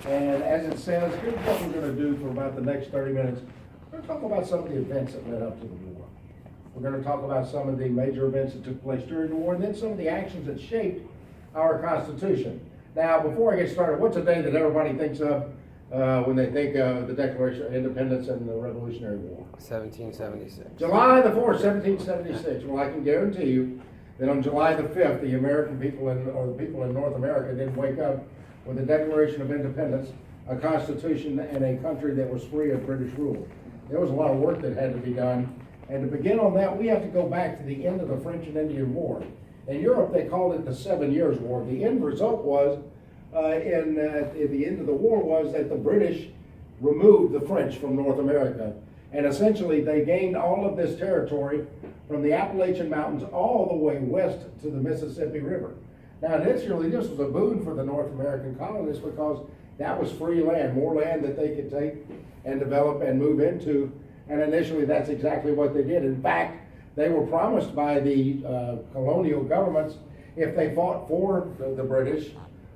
And as it says, here's what we're going to do for about the next 30 minutes. We're going to talk about some of the events that led up to the war. We're going to talk about some of the major events that took place during the war, and then some of the actions that shaped our Constitution. Now, before I get started, what's a day that everybody thinks of when they think of the Declaration of Independence and the Revolutionary War? 1776. July the 4th, 1776. Well, I can guarantee you that on July the 5th, the American people or the people in North America didn't wake up with the Declaration of Independence, a constitution, and a country that was free of British rule. There was a lot of work that had to be done. And to begin on that, we have to go back to the end of the French and Indian War. In Europe, they called it the 7 Years' War. The end result was, at the end of the war, was that the British removed the French from North America. And essentially, they gained all of this territory from the Appalachian Mountains all the way west to the Mississippi River. Now, initially, this was a boon for the North American colonists because that was free land, more land that they could take and develop and move into. And initially, that's exactly what they did. In fact, they were promised by the colonial governments, if they fought for the British,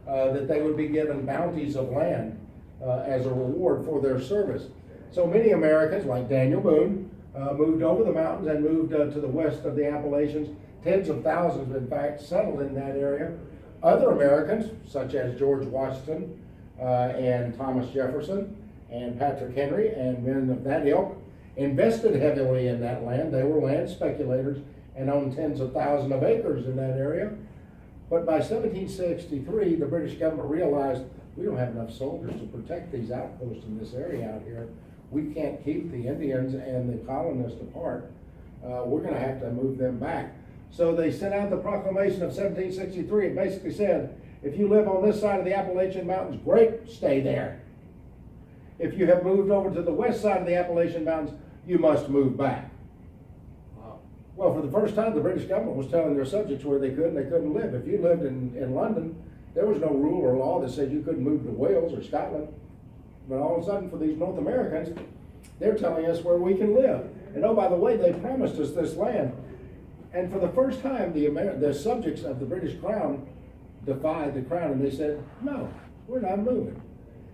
that they would be given bounties of land as a reward for their service. So many Americans, like Daniel Boone, moved over the mountains and moved to the west of the Appalachians. Tens of thousands, in fact, settled in that area. Other Americans, such as George Washington and Thomas Jefferson and Patrick Henry and men of that ilk, invested heavily in that land. They were land speculators and owned tens of thousands of acres in that area. But by 1763, the British government realized we don't have enough soldiers to protect these outposts in this area out here. We can't keep the Indians and the colonists apart. We're going to have to move them back. So they sent out the proclamation of 1763. It basically said, if you live on this side of the Appalachian Mountains, great, stay there. If you have moved over to the west side of the Appalachian Mountains, you must move back. Wow. Well, for the first time, the British government was telling their subjects where they could and they couldn't live. If you lived in London, there was no rule or law that said you couldn't move to Wales or Scotland. But all of a sudden, for these North Americans, they're telling us where we can live. And oh, by the way, they promised us this land. And for the first time, the subjects of the British Crown defied the Crown, and they said, no, we're not moving.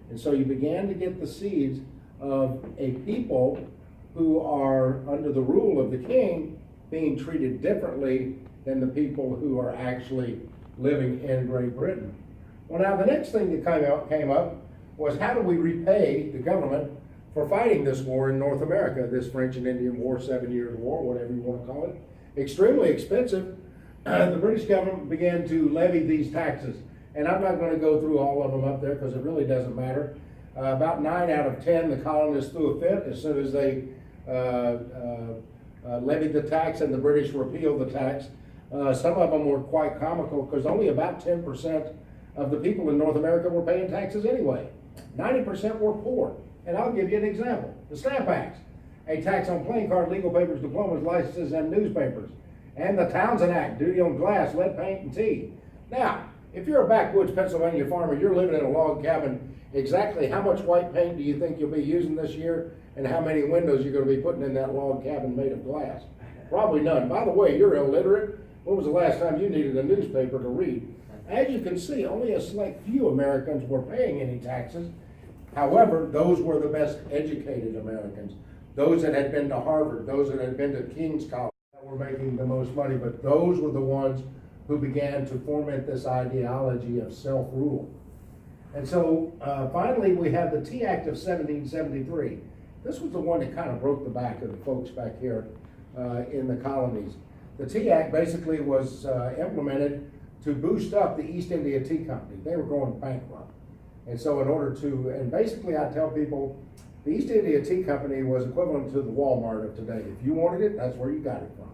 And so you began to get the seeds of a people who are under the rule of the king being treated differently than the people who are actually living in Great Britain. Well, now the next thing that came up was, how do we repay the government for fighting this war in North America, this French and Indian War, 7 Years' War, whatever you want to call it? Extremely expensive. The British government began to levy these taxes. And I'm not going to go through all of them up there because it really doesn't matter. About 9 out of 10, the colonists threw a fit as soon as they levied the tax and the British repealed the tax. Some of them were quite comical because only about 10% of the people in North America were paying taxes anyway. 90% were poor. And I'll give you an example. The Stamp Act, a tax on playing card, legal papers, diplomas, licenses, and newspapers. And the Townsend Act, duty on glass, lead paint, and tea. Now, if you're a backwoods Pennsylvania farmer, you're living in a log cabin, exactly how much white paint do you think you'll be using this year, and how many windows you're going to be putting in that log cabin made of glass? Probably none. By the way, you're illiterate. When was the last time you needed a newspaper to read? As you can see, only a select few Americans were paying any taxes. However, those were the best educated Americans. Those that had been to Harvard, those that had been to King's College, that were making the most money, but those were the ones who began to foment this ideology of self-rule. And so finally we have the Tea Act of 1773. This was the one that kind of broke the back of the folks back here in the colonies. The Tea Act basically was implemented to boost up the East India Tea Company. They were going bankrupt. And so in order to, and basically I tell people, the East India Tea Company was equivalent to the Walmart of today. If you wanted it, that's where you got it from.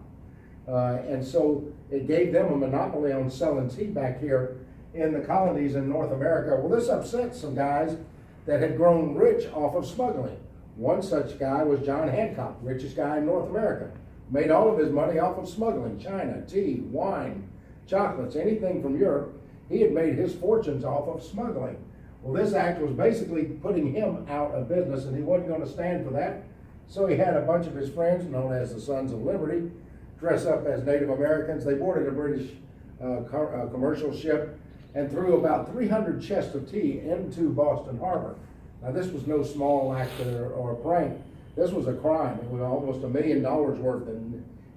And so it gave them a monopoly on selling tea back here in the colonies in North America. Well, this upset some guys that had grown rich off of smuggling. One such guy was John Hancock, richest guy in North America. Made all of his money off of smuggling, China, tea, wine, chocolates, anything from Europe. He had made his fortunes off of smuggling. Well, this act was basically putting him out of business, and he wasn't going to stand for that. So he had a bunch of his friends, known as the Sons of Liberty, dress up as Native Americans. They boarded a British commercial ship and threw about 300 chests of tea into Boston Harbor. Now, this was no small act or prank. This was a crime. It was almost $1 million worth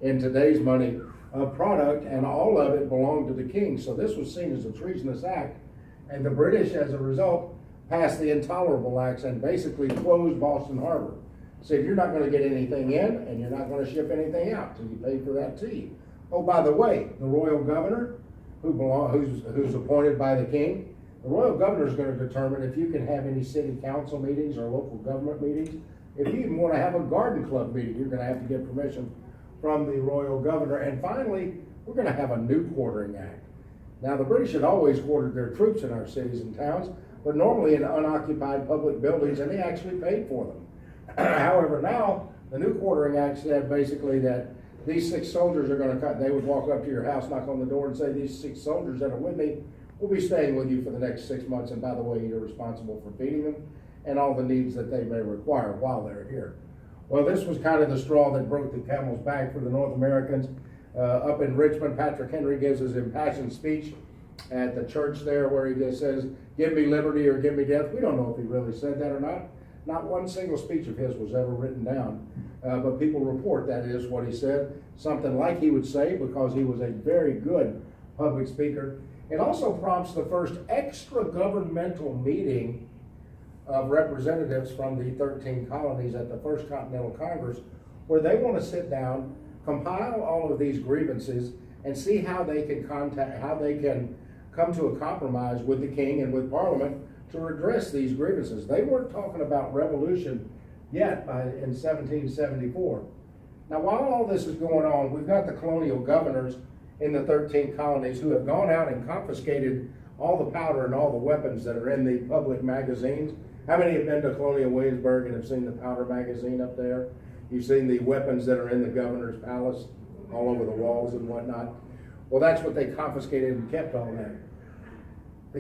in today's money of product, and all of it belonged to the king. So this was seen as a treasonous act, and the British, as a result, passed the Intolerable Acts and basically closed Boston Harbor. Said, you're not going to get anything in, and you're not going to ship anything out till you pay for that tea. Oh, by the way, the royal governor, who's appointed by the king, the royal governor is going to determine if you can have any city council meetings or local government meetings. If you even want to have a garden club meeting, you're going to have to get permission from the royal governor. And finally, we're going to have a new quartering act. Now, the British had always quartered their troops in our cities and towns, but normally in unoccupied public buildings, and they actually paid for them. However, now, the new quartering act said basically that these 6 soldiers are going to cut. They would walk up to your house, knock on the door, and say, these 6 soldiers that are with me will be staying with you for the next 6 months, and by the way, you're responsible for feeding them and all the needs that they may require while they're here. Well, this was kind of the straw that broke the camel's back for the North Americans. Up in Richmond, Patrick Henry gives his impassioned speech at the church there where he just says, give me liberty or give me death. We don't know if he really said that or not. Not one single speech of his was ever written down, but people report that is what he said, something like he would say, because he was a very good public speaker. It also prompts the first extra-governmental meeting of representatives from the 13 colonies at the first Continental Congress, where they want to sit down, compile all of these grievances, and see how they can come to a compromise with the king and with Parliament to redress these grievances. They weren't talking about revolution yet in 1774. Now, while all this is going on, we've got the colonial governors in the 13 colonies who have gone out and confiscated all the powder and all the weapons that are in the public magazines. How many have been to Colonial Williamsburg and have seen the powder magazine up there? You've seen the weapons that are in the governor's palace all over the walls and whatnot. Well, that's what they confiscated and kept all that. The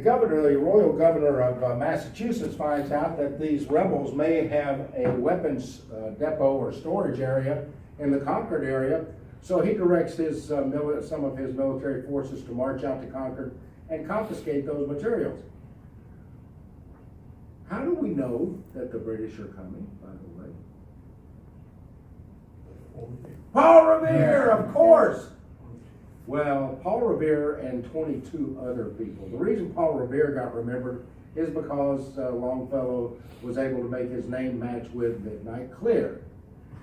royal governor of Massachusetts finds out that these rebels may have a weapons depot or storage area in the Concord area, so he directs some of his military forces to march out to Concord and confiscate those materials. How do we know that the British are coming, by the way? Paul Revere, of course! Well, Paul Revere and 22 other people. The reason Paul Revere got remembered is because Longfellow was able to make his name match with Midnight Clear.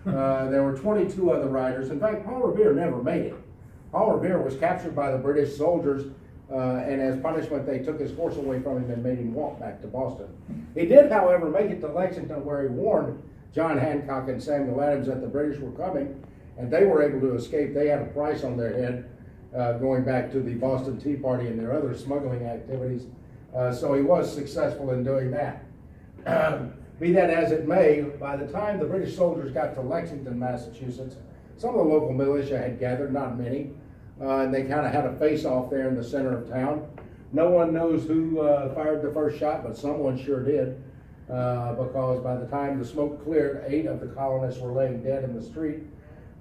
There were 22 other writers. In fact, Paul Revere never made it. Paul Revere was captured by the British soldiers, and as punishment, they took his horse away from him and made him walk back to Boston. He did, however, make it to Lexington, where he warned John Hancock and Samuel Adams that the British were coming, and they were able to escape. They had a price on their head, going back to the Boston Tea Party and their other smuggling activities. So he was successful in doing that. Be that as it may, by the time the British soldiers got to Lexington, Massachusetts, some of the local militia had gathered, not many, and they kind of had a face-off there in the center of town. No one knows who fired the first shot, but someone sure did, because by the time the smoke cleared, 8 of the colonists were laying dead in the street.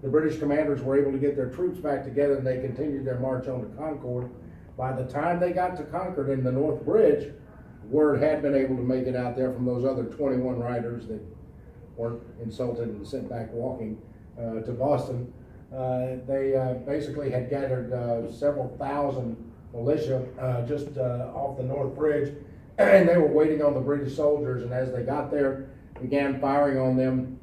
The British commanders were able to get their troops back together, and they continued their march on to Concord. By the time they got to Concord in the North Bridge, word had been able to make it out there from those other 21 riders that weren't insulted and sent back walking to Boston. They basically had gathered several thousand militia just off the North Bridge, and they were waiting on the British soldiers, and as they got there, began firing on them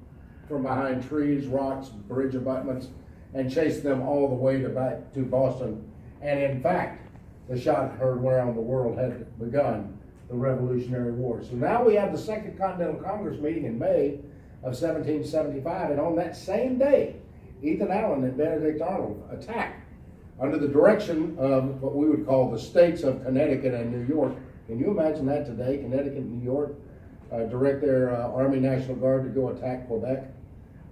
from behind trees, rocks, bridge abutments, and chased them all the way back to Boston. And in fact, the shot heard around the world had begun the Revolutionary War. So now we have the Second Continental Congress meeting in May of 1775, and on that same day, Ethan Allen and Benedict Arnold attack under the direction of what we would call the states of Connecticut and New York. Can you imagine that today? Connecticut and New York direct their Army National Guard to go attack Quebec.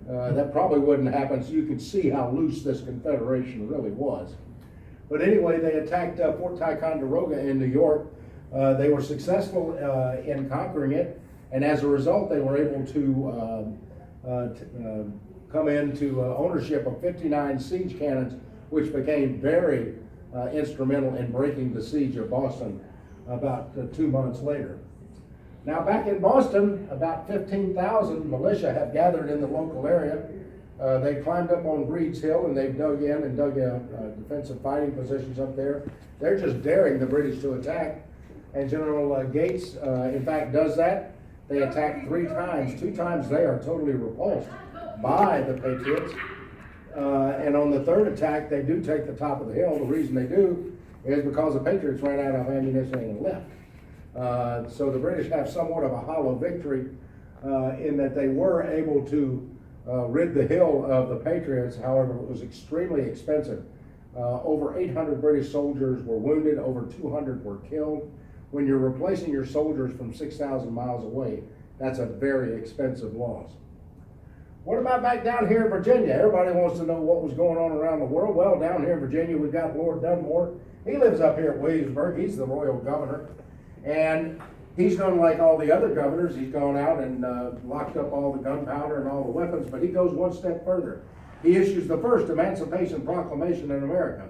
That probably wouldn't happen, so you could see how loose this confederation really was. But anyway, they attacked Fort Ticonderoga in New York. They were successful in conquering it, and as a result, they were able to come into ownership of 59 siege cannons, which became very instrumental in breaking the siege of Boston about 2 months later. Now back in Boston, about 15,000 militia have gathered in the local area. They climbed up on Breed's Hill and they've dug in and dug defensive fighting positions up there. They're just daring the British to attack. And General Gates, in fact, does that. They attack 3 times. 2 times they are totally repulsed by the Patriots. And on the 3rd attack, they do take the top of the hill. The reason they do is because the Patriots ran out of ammunition and left. So the British have somewhat of a hollow victory in that they were able to rid the hill of the Patriots. However, it was extremely expensive. Over 800 British soldiers were wounded, over 200 were killed. When you're replacing your soldiers from 6,000 miles away, that's a very expensive loss. What about back down here in Virginia? Everybody wants to know what was going on around the world. Well, down here in Virginia, we've got Lord Dunmore. He lives up here at Williamsburg. He's the royal governor. And he's done like all the other governors. He's gone out and locked up all the gunpowder and all the weapons, but he goes one step further. He issues the first Emancipation Proclamation in America.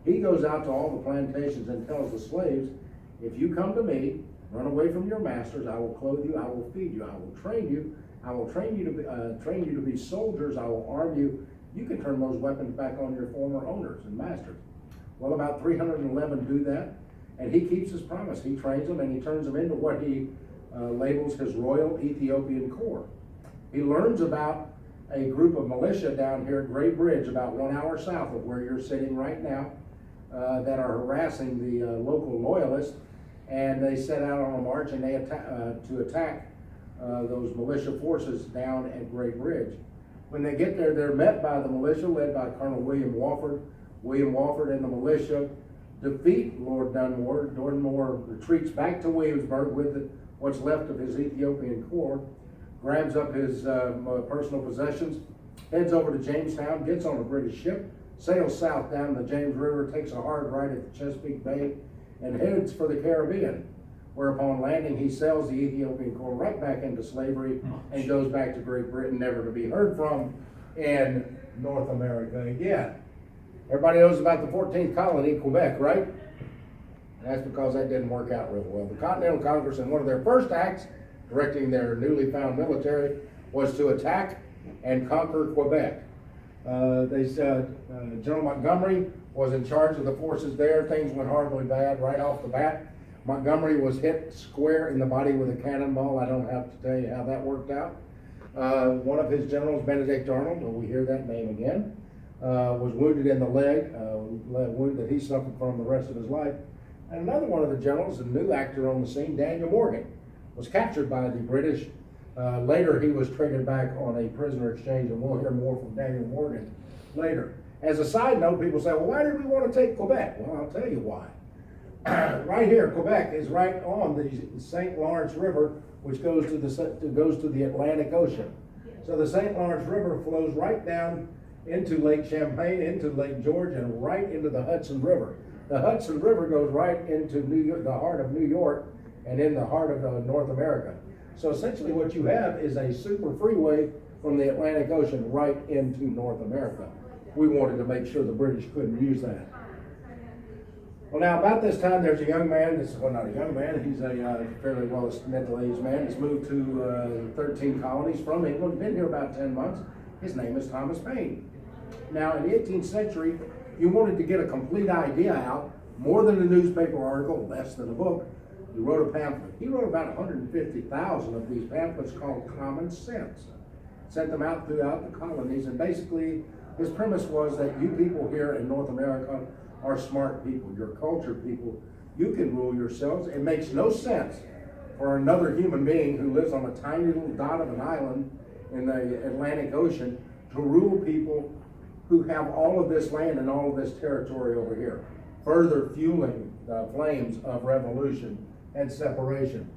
He goes out to all the plantations and tells the slaves, if you come to me, run away from your masters, I will clothe you, I will feed you, I will train you, I will train you to be soldiers, I will arm you. You can turn those weapons back on your former owners and masters. Well, about 311 do that, and he keeps his promise. He trains them and he turns them into what he labels his Royal Ethiopian Corps. He learns about a group of militia down here at Great Bridge, about 1 hour south of where you're sitting right now, that are harassing the local loyalists, and they set out on a march and they to attack those militia forces down at Great Bridge. When they get there, they're met by the militia led by Colonel William Wofford. William Wofford and the militia defeat Lord Dunmore. Dunmore retreats back to Williamsburg with what's left of his Ethiopian Corps, grabs up his personal possessions, heads over to Jamestown, gets on a British ship, sails south down the James River, takes a hard right at the Chesapeake Bay, and heads for the Caribbean, where upon landing he sells the Ethiopian Corps right back into slavery and goes back to Great Britain, never to be heard from in North America again. Everybody knows about the 14th colony, Quebec, right? And that's because that didn't work out real well. The Continental Congress, in one of their first acts, directing their newly found military, was to attack and conquer Quebec. They said General Montgomery was in charge of the forces there. Things went horribly bad right off the bat. Montgomery was hit square in the body with a cannonball. I don't have to tell you how that worked out. One of his generals, Benedict Arnold, we hear that name again, was wounded in the leg, a wound that he suffered from the rest of his life. And another one of the generals, a new actor on the scene, Daniel Morgan, was captured by the British. Later, he was traded back on a prisoner exchange, and we'll hear more from Daniel Morgan later. As a side note, people say, well, why did we want to take Quebec? Well, I'll tell you why. Right here, Quebec is right on the St. Lawrence River, which goes to the Atlantic Ocean. So the St. Lawrence River flows right down into Lake Champlain, into Lake George, and right into the Hudson River. The Hudson River goes right into New York, the heart of New York, and in the heart of North America. So essentially what you have is a super freeway from the Atlantic Ocean right into North America. We wanted to make sure the British couldn't use that. Well, now about this time, there's a young man, well, not a young man, he's a fairly well middle-aged man. He's moved to 13 colonies from England, been here about 10 months. His name is Thomas Paine. Now, in the 18th century, you wanted to get a complete idea out, more than a newspaper article, less than a book. He wrote a pamphlet. He wrote about 150,000 of these pamphlets called Common Sense. Sent them out throughout the colonies, and basically his premise was that you people here in North America are smart people, you're cultured people, you can rule yourselves. It makes no sense for another human being who lives on a tiny little dot of an island in the Atlantic Ocean to rule people who have all of this land and all of this territory over here, further fueling the flames of revolution and separation.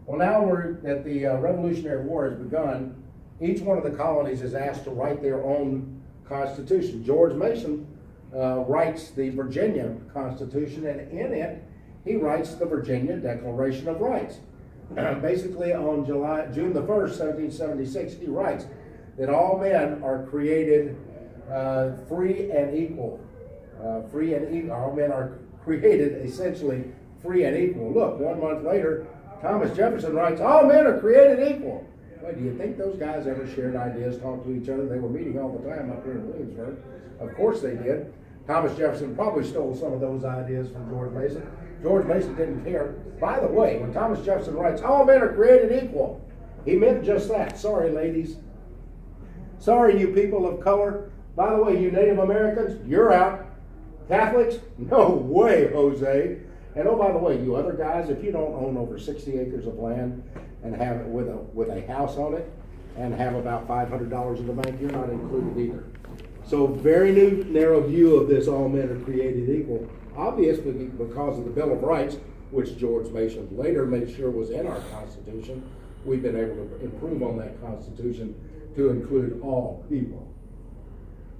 Well, now we're at the Revolutionary War has begun. Each one of the colonies is asked to write their own constitution. George Mason writes the Virginia Constitution, and in it, he writes the Virginia Declaration of Rights. Basically, on June the 1st, 1776, he writes that all men are created free and equal. All men are created essentially free and equal. Look, 1 month later, Thomas Jefferson writes, all men are created equal. Well, do you think those guys ever shared ideas, talked to each other? They were meeting all the time up here in Williamsburg. Of course they did. Thomas Jefferson probably stole some of those ideas from George Mason. George Mason didn't care. By the way, when Thomas Jefferson writes, all men are created equal, he meant just that. Sorry, ladies. Sorry, you people of color. By the way, you Native Americans, you're out. Catholics, no way, Jose. And oh, by the way, you other guys, if you don't own over 60 acres of land and have it with a house on it and have about $500 in the bank, you're not included either. So very narrow view of this all men are created equal. Obviously, because of the Bill of Rights, which George Mason later made sure was in our Constitution, we've been able to improve on that Constitution to include all people.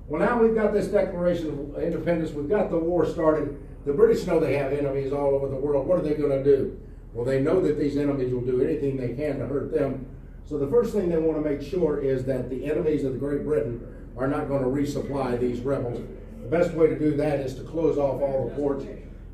Well, now we've got this Declaration of Independence. We've got the war started. The British know they have enemies all over the world. What are they going to do? Well, they know that these enemies will do anything they can to hurt them. So the first thing they want to make sure is that the enemies of Great Britain are not going to resupply these rebels. The best way to do that is to close off all the ports.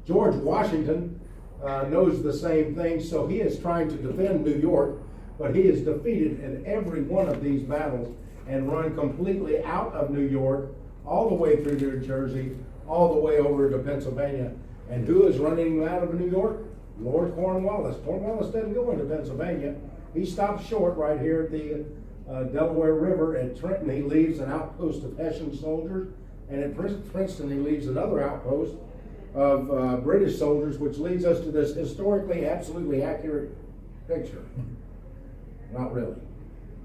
George Washington knows the same thing, so he is trying to defend New York, but he is defeated in every one of these battles and run completely out of New York, all the way through New Jersey, all the way over to Pennsylvania. And who is running out of New York? Lord Cornwallis. Cornwallis doesn't go into Pennsylvania. He stops short right here at the Delaware River at Trenton. He leaves an outpost of Hessian soldiers, and at Princeton he leaves another outpost of British soldiers, which leads us to this historically absolutely accurate picture. Not really.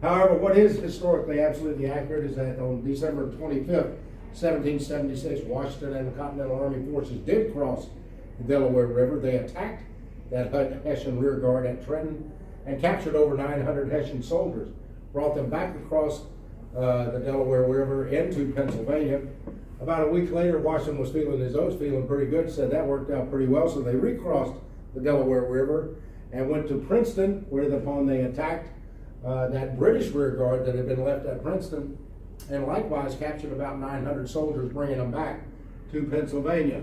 However, what is historically absolutely accurate is that on December 25th, 1776, Washington and the Continental Army forces did cross the Delaware River. They attacked that Hessian rear guard at Trenton and captured over 900 Hessian soldiers, brought them back across the Delaware River into Pennsylvania. About a week later, Washington was feeling his oats, feeling pretty good, said that worked out pretty well, so they recrossed the Delaware River and went to Princeton, whereupon they attacked that British rear guard that had been left at Princeton, and likewise captured about 900 soldiers, bringing them back to Pennsylvania.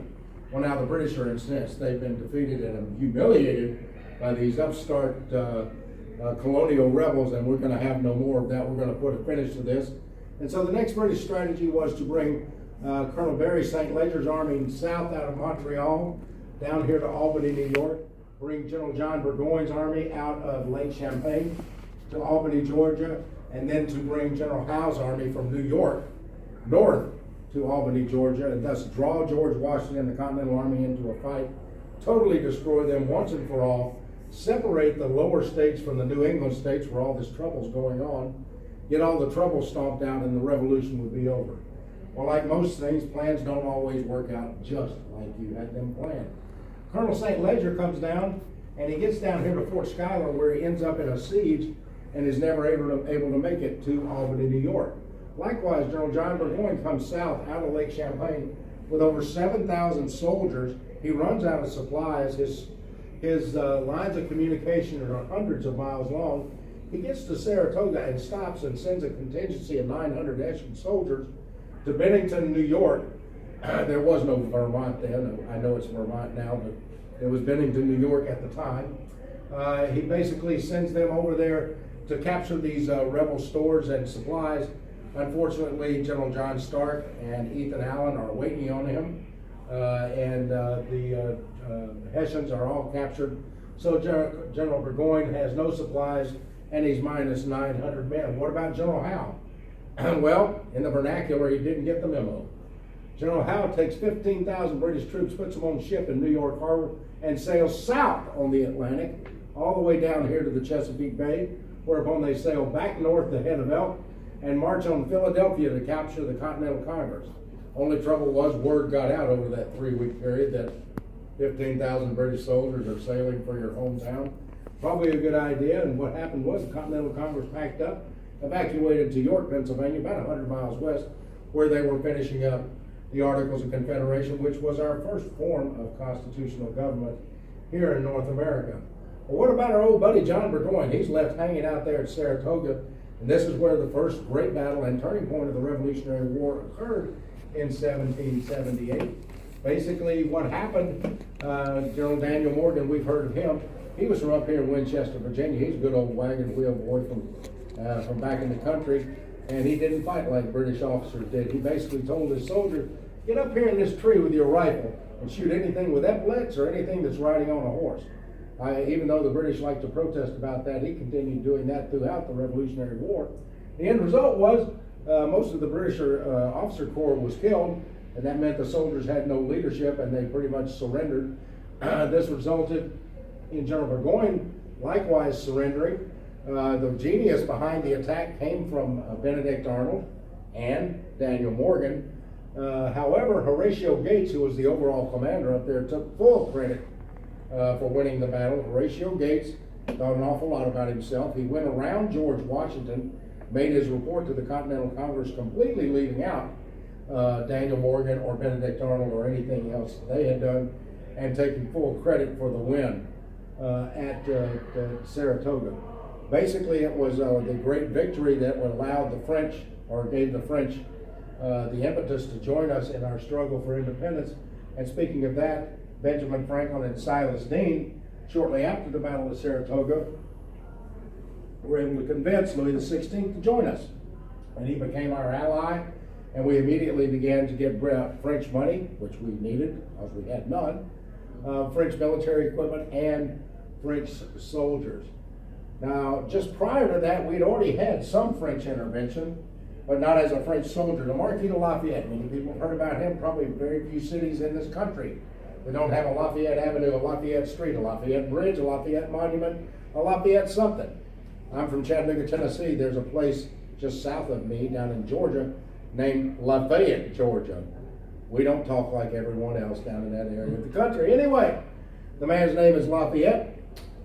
Well, now the British are incensed. They've been defeated and humiliated by these upstart colonial rebels, and we're going to have no more of that. We're going to put a finish to this. And so the next British strategy was to bring Colonel Barry St. Leger's army south out of Montreal down here to Albany, New York, bring General John Burgoyne's army out of Lake Champlain to Albany, Georgia, and then to bring General Howe's army from New York north to Albany, Georgia, and thus draw George Washington and the Continental Army into a fight, totally destroy them once and for all, separate the lower states from the New England states where all this trouble's going on, get all the trouble stomped out, and the revolution would be over. Well, like most things, plans don't always work out just like you had them planned. Colonel St. Leger comes down, and he gets down here to Fort Schuyler, where he ends up in a siege and is never able to make it to Albany, New York. Likewise, General John Burgoyne comes south out of Lake Champlain with over 7,000 soldiers. He runs out of supplies. His lines of communication are hundreds of miles long. He gets to Saratoga and stops and sends a contingency of 900 Hessian soldiers to Bennington, New York. There was no Vermont then. I know it's Vermont now, but it was Bennington, New York at the time. He basically sends them over there to capture these rebel stores and supplies. Unfortunately, General John Stark and Ethan Allen are waiting on him, and the Hessians are all captured. So General Burgoyne has no supplies, and he's minus 900 men. What about General Howe? Well, in the vernacular, he didn't get the memo. General Howe takes 15,000 British troops, puts them on ship in New York Harbor, and sails south on the Atlantic, all the way down here to the Chesapeake Bay, whereupon they sail back north to Head of Elk and march on Philadelphia to capture the Continental Congress. Only trouble was word got out over that 3-week period that 15,000 British soldiers are sailing for your hometown. Probably a good idea, and what happened was the Continental Congress packed up, evacuated to York, Pennsylvania, about 100 miles west, where they were finishing up the Articles of Confederation, which was our first form of constitutional government here in North America. Well, what about our old buddy John Burgoyne? He's left hanging out there at Saratoga, and this is where the first great battle and turning point of the Revolutionary War occurred in 1778. Basically, what happened, General Daniel Morgan, we've heard of him. He was from up here in Winchester, Virginia. He's a good old wagon wheel boy from back in the country, and he didn't fight like British officers did. He basically told his soldiers, get up here in this tree with your rifle and shoot anything with epaulets or anything that's riding on a horse. Even though the British liked to protest about that, he continued doing that throughout the Revolutionary War. The end result was most of the British officer corps was killed, and that meant the soldiers had no leadership and they pretty much surrendered. This resulted in General Burgoyne likewise surrendering. The genius behind the attack came from Benedict Arnold and Daniel Morgan. However, Horatio Gates, who was the overall commander up there, took full credit for winning the battle. Horatio Gates thought an awful lot about himself. He went around George Washington, made his report to the Continental Congress, completely leaving out Daniel Morgan or Benedict Arnold or anything else they had done, and taking full credit for the win at Saratoga. Basically, it was the great victory that allowed the French, or gave the French the impetus to join us in our struggle for independence. And speaking of that, Benjamin Franklin and Silas Deane, shortly after the Battle of Saratoga, were able to convince Louis XVI to join us. And he became our ally, and we immediately began to get French money, which we needed, because we had none, French military equipment, and French soldiers. Now, just prior to that, we'd already had some French intervention, but not as a French soldier. The Marquis de Lafayette, many people have heard about him, probably very few cities in this country. They don't have a Lafayette Avenue, a Lafayette Street, a Lafayette Bridge, a Lafayette Monument, a Lafayette something. I'm from Chattanooga, Tennessee. There's a place just south of me down in Georgia named Lafayette, Georgia. We don't talk like everyone else down in that area of the country. Anyway, the man's name is Lafayette.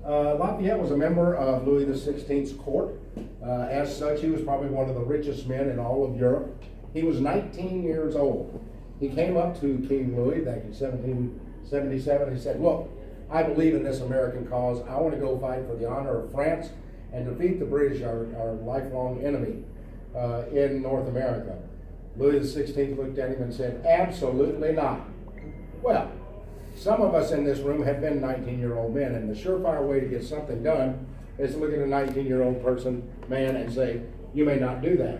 Lafayette was a member of Louis XVI's court. As such, he was probably one of the richest men in all of Europe. He was 19 years old. He came up to King Louis back in 1777 and said, look, I believe in this American cause. I want to go fight for the honor of France and defeat the British, our lifelong enemy in North America. Louis XVI looked at him and said, absolutely not. Well, some of us in this room have been 19-year-old men, and the surefire way to get something done is to look at a 19-year-old man and say, you may not do that.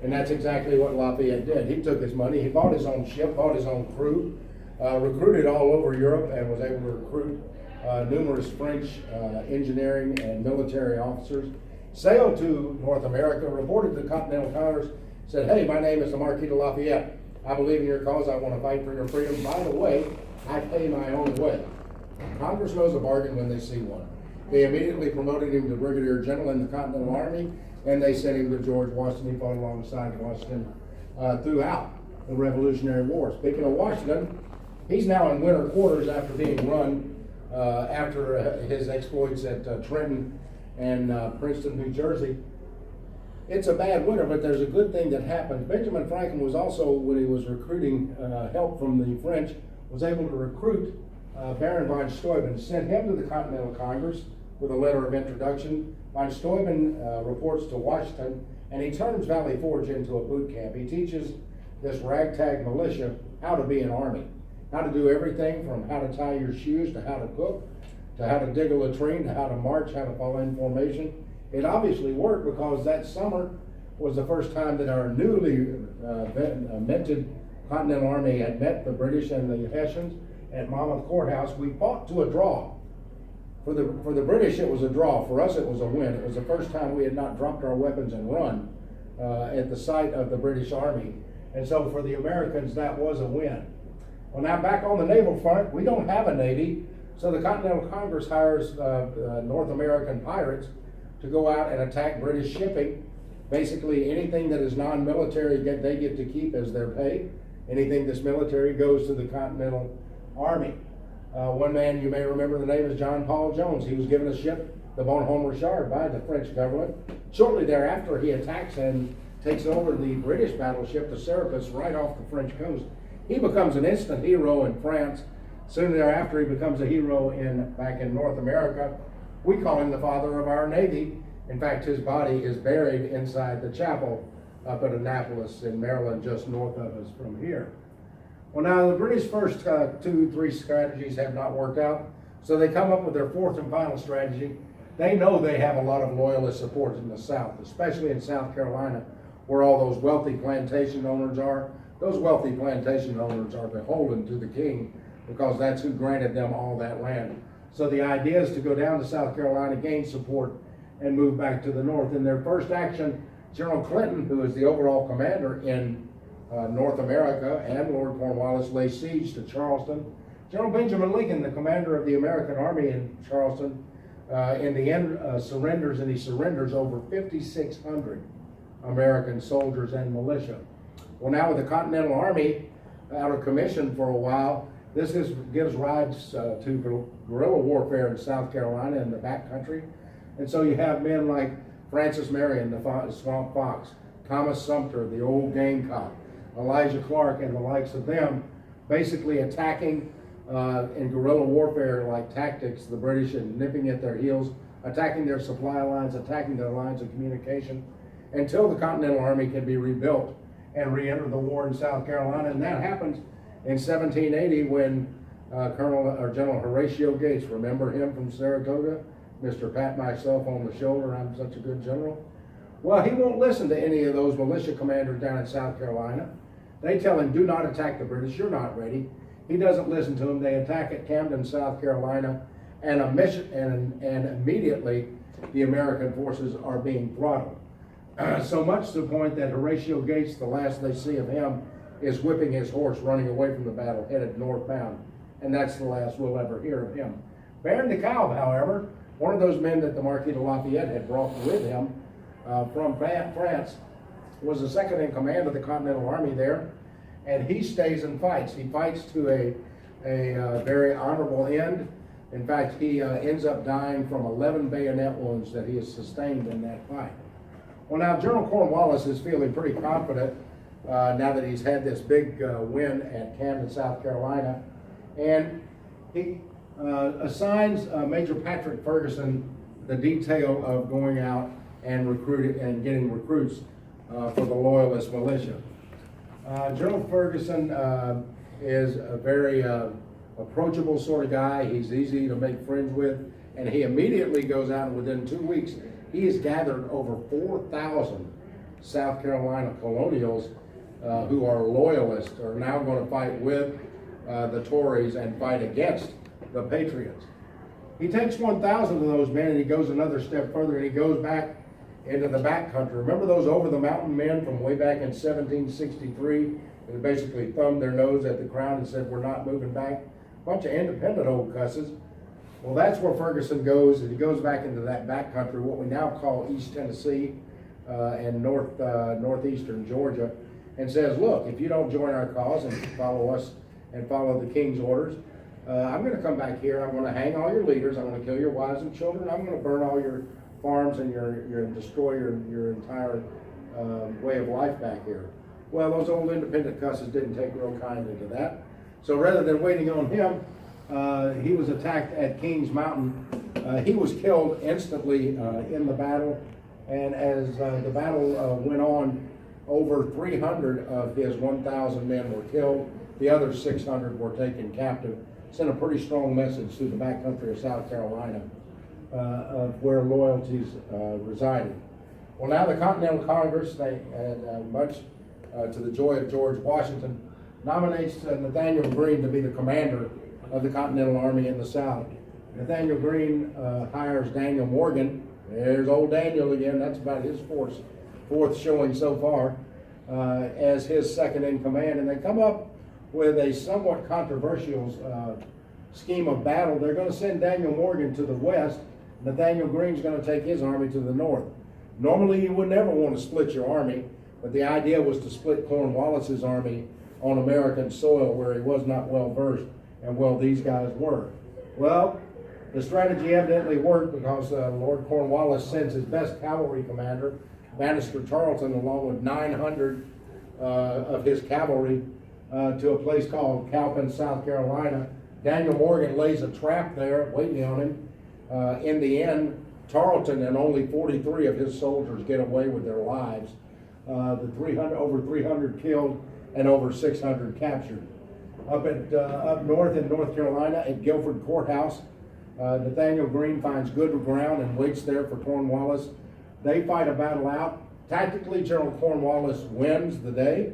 And that's exactly what Lafayette did. He took his money, he bought his own ship, bought his own crew, recruited all over Europe, and was able to recruit numerous French engineering and military officers, sailed to North America, reported to the Continental Congress, said, hey, my name is the Marquis de Lafayette. I believe in your cause. I want to fight for your freedom. By the way, I pay my own way. Congress knows a bargain when they see one. They immediately promoted him to Brigadier General in the Continental Army, and they sent him to George Washington. He fought alongside Washington throughout the Revolutionary War. Speaking of Washington, he's now in winter quarters after being run after his exploits at Trenton and Princeton, New Jersey. It's a bad winter, but there's a good thing that happened. Benjamin Franklin was also, when he was recruiting help from the French, was able to recruit Baron von Steuben, sent him to the Continental Congress with a letter of introduction. Von Steuben reports to Washington, and he turns Valley Forge into a boot camp. He teaches this ragtag militia how to be an army, how to do everything from how to tie your shoes to how to cook, to how to dig a latrine, to how to march, how to fall in formation. It obviously worked because that summer was the first time that our newly minted Continental Army had met the British and the Hessians at Monmouth Courthouse. We fought to a draw. For the British, it was a draw. For us, it was a win. It was the first time we had not dropped our weapons and run at the sight of the British Army. And so for the Americans, that was a win. Well, now back on the naval front, we don't have a navy, so the Continental Congress hires North American pirates to go out and attack British shipping. Basically, anything that is non-military, they get to keep as their pay. Anything that's military goes to the Continental Army. One man you may remember, the name is John Paul Jones. He was given a ship, the Bonhomme Richard, by the French government. Shortly thereafter, he attacks and takes over the British battleship, the Serapis, right off the French coast. He becomes an instant hero in France. Soon thereafter, he becomes a hero back in North America. We call him the father of our Navy. In fact, his body is buried inside the chapel up at Annapolis in Maryland, just north of us from here. Well, now the British first 2-3 strategies have not worked out, so they come up with their fourth and final strategy. They know they have a lot of loyalist support in the South, especially in South Carolina, where all those wealthy plantation owners are. Those wealthy plantation owners are beholden to the king because that's who granted them all that land. So the idea is to go down to South Carolina, gain support, and move back to the north. In their first action, General Clinton, who is the overall commander in North America, and Lord Cornwallis lay siege to Charleston. General Benjamin Lincoln, the commander of the American Army in Charleston, in the end surrenders, and he surrenders over 5,600 American soldiers and militia. Well, now with the Continental Army out of commission for a while, this gives rise to guerrilla warfare in South Carolina and the backcountry. And so you have men like Francis Marion, the Swamp Fox, Thomas Sumter, the old Gamecock, Elijah Clark, and the likes of them, basically attacking in guerrilla warfare like tactics, the British, and nipping at their heels, attacking their supply lines, attacking their lines of communication, until the Continental Army can be rebuilt and re-enter the war in South Carolina. And that happens in 1780 when General Horatio Gates, remember him from Saratoga? Mr. Pat myself on the shoulder, I'm such a good general. Well, he won't listen to any of those militia commanders down in South Carolina. They tell him, do not attack the British, you're not ready. He doesn't listen to them. They attack at Camden, South Carolina, and immediately the American forces are being throttled. So much to the point that Horatio Gates, the last they see of him, is whipping his horse, running away from the battle, headed northbound. And that's the last we'll ever hear of him. Baron de Kalb, however, one of those men that the Marquis de Lafayette had brought with him from France, was the second in command of the Continental Army there, and he stays and fights. He fights to a very honorable end. In fact, he ends up dying from 11 bayonet wounds that he has sustained in that fight. Well, now General Cornwallis is feeling pretty confident now that he's had this big win at Camden, South Carolina, and he assigns Major Patrick Ferguson the detail of going out and recruiting and getting recruits for the Loyalist militia. General Ferguson is a very approachable sort of guy. He's easy to make friends with, and he immediately goes out, and within 2 weeks, he has gathered over 4,000 South Carolina colonials who are loyalists, are now going to fight with the Tories and fight against the Patriots. He takes 1,000 of those men and he goes another step further, and he goes back into the backcountry. Remember those over-the-mountain men from way back in 1763 that basically thumbed their nose at the Crown and said, we're not moving back? Bunch of independent old cusses. Well, that's where Ferguson goes, and he goes back into that backcountry, what we now call East Tennessee and northeastern Georgia, and says, look, if you don't join our cause and follow us and follow the king's orders, I'm going to come back here, I'm going to hang all your leaders, I'm going to kill your wives and children, I'm going to burn all your farms and destroy your entire way of life back here. Well, those old independent cusses didn't take real kindly to that. So rather than waiting on him, he was attacked at Kings Mountain. He was killed instantly in the battle, and as the battle went on, over 300 of his 1,000 men were killed. The other 600 were taken captive. Sent a pretty strong message to the backcountry of South Carolina of where loyalties resided. Well, now the Continental Congress, much to the joy of George Washington, nominates Nathaniel Greene to be the commander of the Continental Army in the South. Nathaniel Greene hires Daniel Morgan. There's old Daniel again. That's about his fourth showing so far, as his second in command. And they come up with a somewhat controversial scheme of battle. They're going to send Daniel Morgan to the west. Nathaniel Greene's going to take his army to the north. Normally, you would never want to split your army, but the idea was to split Cornwallis's army on American soil where he was not well versed, and well, these guys were. Well, the strategy evidently worked because Lord Cornwallis sends his best cavalry commander, Banastre Tarleton, along with 900 of his cavalry to a place called Cowpen, South Carolina. Daniel Morgan lays a trap there, waiting on him. In the end, Tarleton and only 43 of his soldiers get away with their lives. Over 300 killed and over 600 captured. Up north in North Carolina at Guilford Courthouse, Nathaniel Greene finds good ground and waits there for Cornwallis. They fight a battle out. Tactically, General Cornwallis wins the day.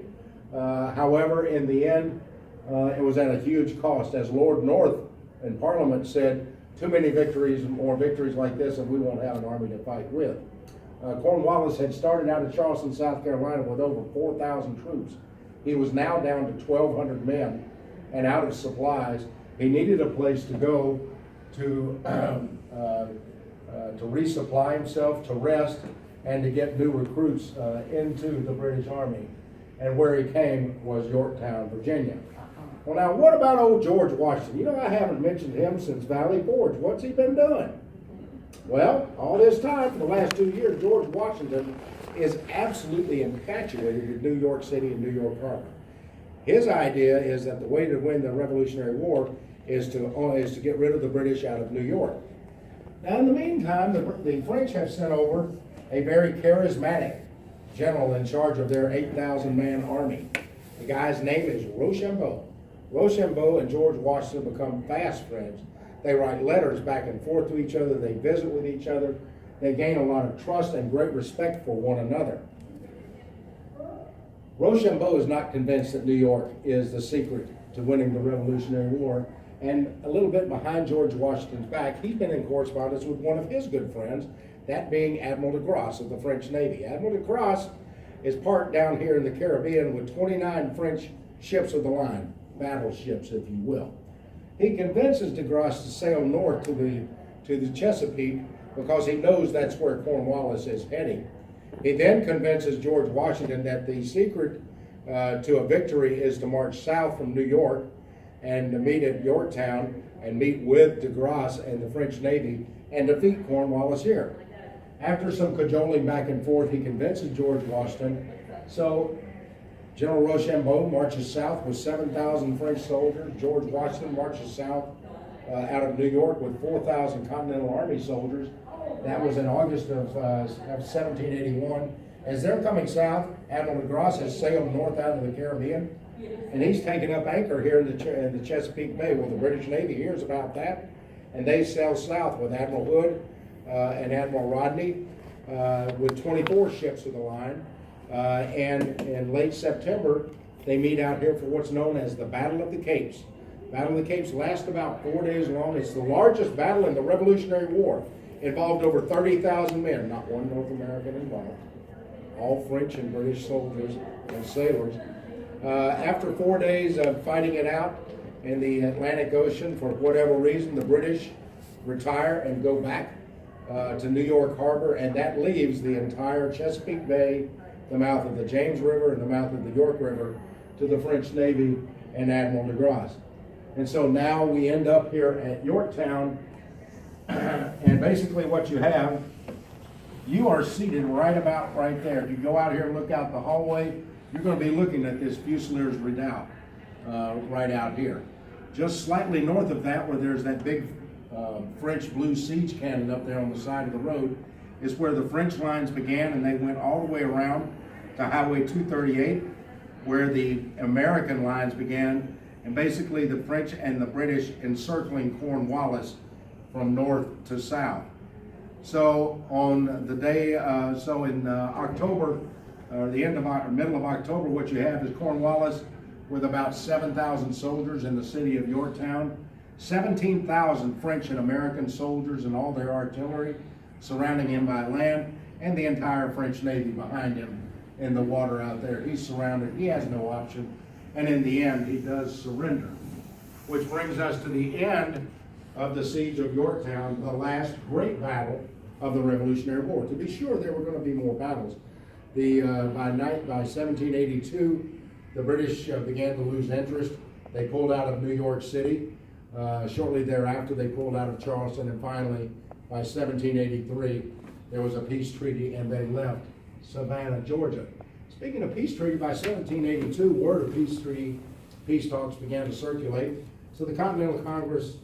However, in the end, it was at a huge cost, as Lord North in Parliament said, too many victories, more victories like this, and we won't have an army to fight with. Cornwallis had started out at Charleston, South Carolina with over 4,000 troops. He was now down to 1,200 men and out of supplies. He needed a place to go to resupply himself, to rest, and to get new recruits into the British Army. And where he came was Yorktown, Virginia. Well, now, what about old George Washington? You know, I haven't mentioned him since Valley Forge. What's he been doing? Well, all this time, for the last 2 years, George Washington is absolutely infatuated with New York City and New York Harbor. His idea is that the way to win the Revolutionary War is to get rid of the British out of New York. Now, in the meantime, the French have sent over a very charismatic general in charge of their 8,000-man army. The guy's name is Rochambeau. Rochambeau and George Washington become fast friends. They write letters back and forth to each other. They visit with each other. They gain a lot of trust and great respect for one another. Rochambeau is not convinced that New York is the secret to winning the Revolutionary War. And a little bit behind George Washington's back, he's been in correspondence with one of his good friends, that being Admiral de Grasse of the French Navy. Admiral de Grasse is parked down here in the Caribbean with 29 French ships of the line, battleships, if you will. He convinces de Grasse to sail north to the Chesapeake because he knows that's where Cornwallis is heading. He then convinces George Washington that the secret to a victory is to march south from New York and to meet at Yorktown and meet with de Grasse and the French Navy and defeat Cornwallis here. After some cajoling back and forth, he convinces George Washington. So General Rochambeau marches south with 7,000 French soldiers. George Washington marches south out of New York with 4,000 Continental Army soldiers. That was in August of 1781. As they're coming south, Admiral de Grasse has sailed north out of the Caribbean, and he's taken up anchor here in the Chesapeake Bay. Well, the British Navy hears about that, and they sail south with Admiral Hood and Admiral Rodney with 24 ships of the line. And in late September, they meet out here for what's known as the Battle of the Capes. Battle of the Capes lasts about 4 days long. It's the largest battle in the Revolutionary War. Involved over 30,000 men, not one North American involved. All French and British soldiers and sailors. After 4 days of fighting it out in the Atlantic Ocean, for whatever reason, the British retire and go back to New York Harbor, and that leaves the entire Chesapeake Bay, the mouth of the James River and the mouth of the York River to the French Navy and Admiral de Grasse. And so now we end up here at Yorktown, and basically what you have, you are seated right about right there. If you go out here and look out the hallway, you're going to be looking at this Fusiliers Redoubt right out here. Just slightly north of that, where there's that big French blue siege cannon up there on the side of the road, is where the French lines began, and they went all the way around to Highway 238, where the American lines began, and basically the French and the British encircling Cornwallis from north to south. So on the day, in October, the end of middle of October, what you have is Cornwallis with about 7,000 soldiers in the city of Yorktown, 17,000 French and American soldiers and all their artillery surrounding him by land, and the entire French Navy behind him in the water out there. He's surrounded, he has no option, and in the end he does surrender. Which brings us to the end of the siege of Yorktown, the last great battle of the Revolutionary War. To be sure, there were going to be more battles. By 1782, the British began to lose interest. They pulled out of New York City. Shortly thereafter, they pulled out of Charleston, and finally, by 1783, there was a peace treaty, and they left Savannah, Georgia. Speaking of peace treaty, by 1782, word of peace talks began to circulate. So the Continental Congress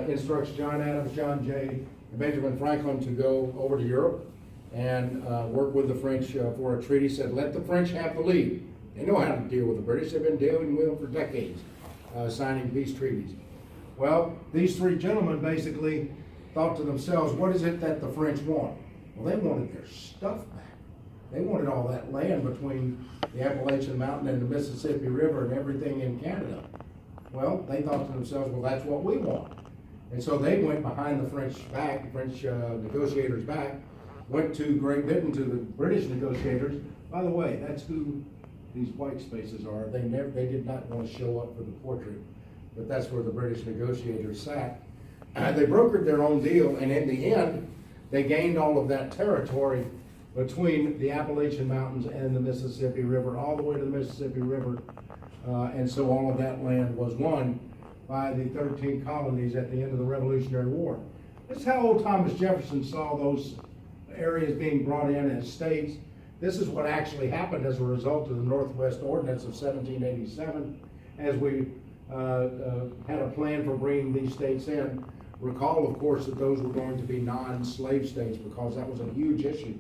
instructs John Adams, John Jay, and Benjamin Franklin to go over to Europe and work with the French for a treaty. Said, let the French have the lead. They know how to deal with the British. They've been dealing with them for decades. signing peace treaties. Well, these three gentlemen basically thought to themselves, what is it that the French want? Well, they wanted their stuff back. They wanted all that land between the Appalachian Mountain and the Mississippi River and everything in Canada. Well, they thought to themselves, well, that's what we want. And so they went behind the French negotiators' back, went to Great Britain, to the British negotiators. By the way, that's who these white spaces are. They did not want to show up for the portrait, but that's where the British negotiators sat. They brokered their own deal, and in the end, they gained all of that territory between the Appalachian Mountains and the Mississippi River, all the way to the Mississippi River. And so all of that land was won by the 13 colonies at the end of the Revolutionary War. This is how old Thomas Jefferson saw those areas being brought in as states. This is what actually happened as a result of the Northwest Ordinance of 1787, as we had a plan for bringing these states in. Recall, of course, that those were going to be non-slave states, because that was a huge issue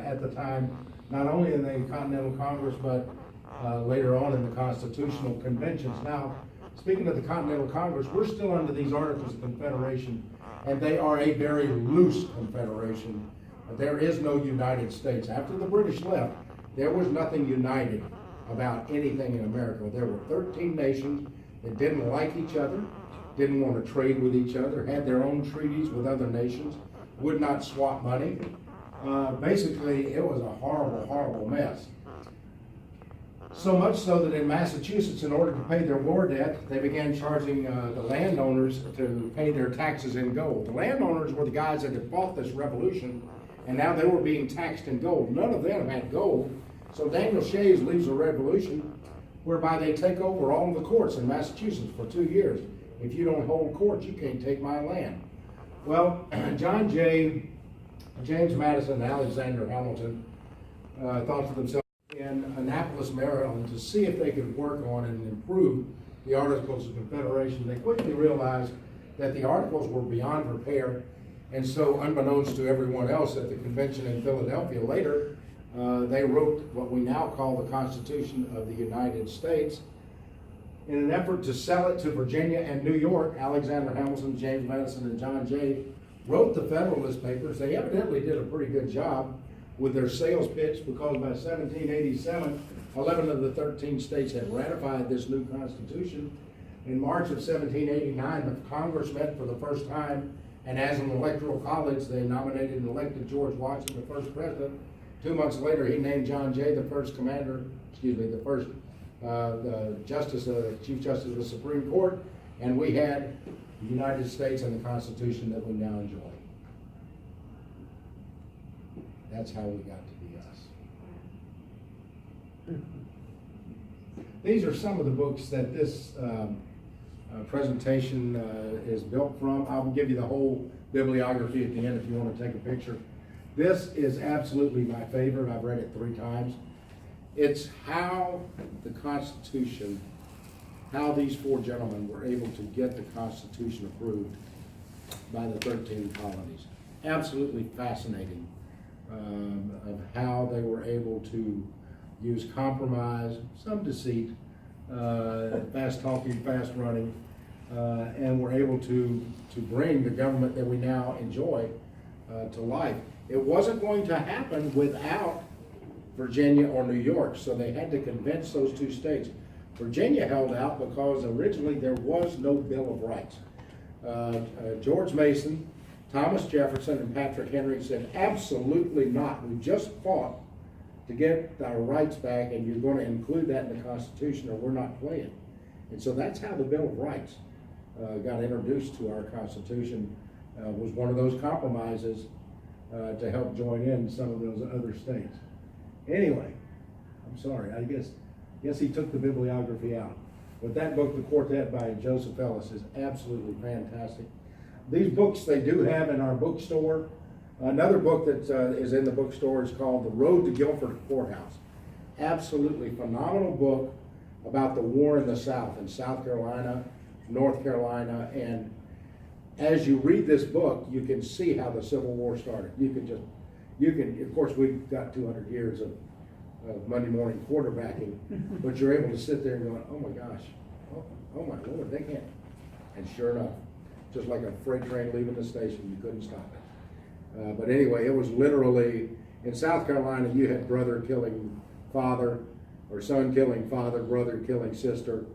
at the time, not only in the Continental Congress, but later on in the Constitutional Conventions. Now, speaking of the Continental Congress, we're still under these Articles of Confederation, and they are a very loose confederation. There is no United States. After the British left, there was nothing united about anything in America. There were 13 nations that didn't like each other, didn't want to trade with each other, had their own treaties with other nations, would not swap money. Basically, it was a horrible, horrible mess. So much so that in Massachusetts, in order to pay their war debt, they began charging the landowners to pay their taxes in gold. The landowners were the guys that had fought this revolution, and now they were being taxed in gold. None of them had gold. So Daniel Shays leads a revolution whereby they take over all of the courts in Massachusetts for 2 years. If you don't hold court, you can't take my land. Well, John Jay, James Madison, and Alexander Hamilton thought to themselves in Annapolis, Maryland, to see if they could work on and improve the Articles of Confederation. They quickly realized that the Articles were beyond repair, and so unbeknownst to everyone else at the convention in Philadelphia later, they wrote what we now call the Constitution of the United States. In an effort to sell it to Virginia and New York, Alexander Hamilton, James Madison, and John Jay wrote the Federalist Papers. They evidently did a pretty good job with their sales pitch, because by 1787, 11 of the 13 states had ratified this new Constitution. In March of 1789, the Congress met for the first time, and as an electoral college, they nominated and elected George Washington the first president. 2 months later, he named John Jay the first Chief Justice of the Supreme Court, and we had the United States and the Constitution that we now enjoy. That's how we got to be us. These are some of the books that this presentation is built from. I'll give you the whole bibliography at the end if you want to take a picture. This is absolutely my favorite. I've read it 3 times. It's how the Constitution, how these 4 gentlemen were able to get the Constitution approved by the 13 colonies. Absolutely fascinating of how they were able to use compromise, some deceit, fast talking, fast running, and were able to bring the government that we now enjoy to life. It wasn't going to happen without Virginia or New York, so they had to convince those 2 states. Virginia held out because originally there was no Bill of Rights. George Mason, Thomas Jefferson, and Patrick Henry said, absolutely not. We just fought to get our rights back, and you're going to include that in the Constitution or we're not playing. And so that's how the Bill of Rights got introduced to our Constitution, was one of those compromises to help join in some of those other states. Anyway, I'm sorry, I guess he took the bibliography out. But that book, The Quartet by Joseph Ellis, is absolutely fantastic. These books they do have in our bookstore. Another book that is in the bookstore is called The Road to Guilford Courthouse. Absolutely phenomenal book about the war in the South, in South Carolina, North Carolina, and as you read this book, you can see how the Civil War started. Of course, we've got 200 years of Monday morning quarterbacking, but you're able to sit there and go, oh my gosh, oh my Lord, they can't. And sure enough, just like a freight train leaving the station, you couldn't stop it. But anyway, it was literally, in South Carolina, you had brother killing father, or son killing father, brother killing sister,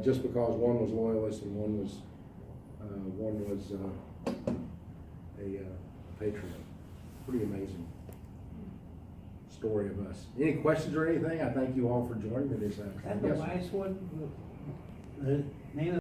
just because one was loyalist and one was a patriot. Pretty amazing story of us. Any questions or anything? I thank you all for joining me this afternoon. And the Yes, sir. last one, the name of